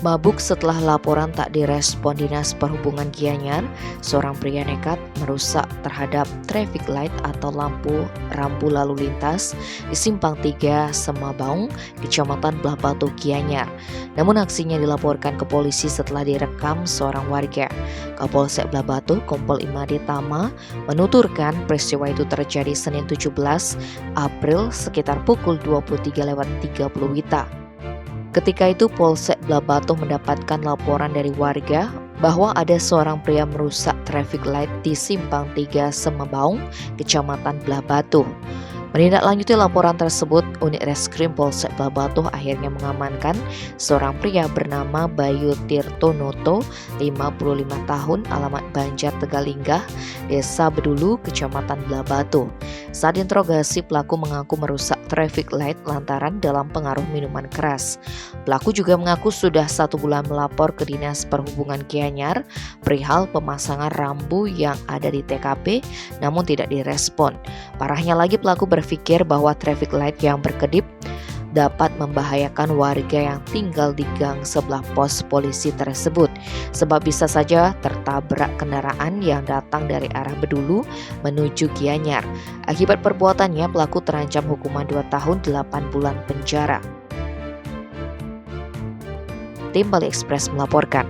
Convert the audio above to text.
Mabuk setelah laporan tak direspon Dinas Perhubungan Gianyar, seorang pria nekat merusak terhadap traffic light atau lampu rambu lalu lintas di Simpang 3 Semabaung, Kecamatan Belah Batu, Gianyar. Namun aksinya dilaporkan ke polisi setelah direkam seorang warga. Kapolsek Belah Batu, Kompol Imade Tama, menuturkan peristiwa itu terjadi Senin 17 April sekitar pukul 23.30 WITA. Ketika itu Polsek Belah Batu mendapatkan laporan dari warga bahwa ada seorang pria merusak traffic light di Simpang 3 Semabaung, Kecamatan Belah Batu. Menindaklanjuti laporan tersebut, unit reskrim Polsek Belah Batu akhirnya mengamankan seorang pria bernama Bayu Tirtonoto, 55 tahun, alamat Banjar Tegalinggah, Desa Bedulu, Kecamatan Belah Batu. Saat interogasi, pelaku mengaku merusak traffic light lantaran dalam pengaruh minuman keras. Pelaku juga mengaku sudah 1 bulan melapor ke Dinas Perhubungan Gianyar perihal pemasangan rambu yang ada di TKP, namun tidak direspon. Parahnya lagi, pelaku berpikir bahwa traffic light yang berkedip dapat membahayakan warga yang tinggal di gang sebelah pos polisi tersebut, sebab bisa saja tertabrak kendaraan yang datang dari arah Bedulu menuju Gianyar. Akibat perbuatannya, pelaku terancam hukuman 2 tahun 8 bulan penjara. Tim Bali Express melaporkan.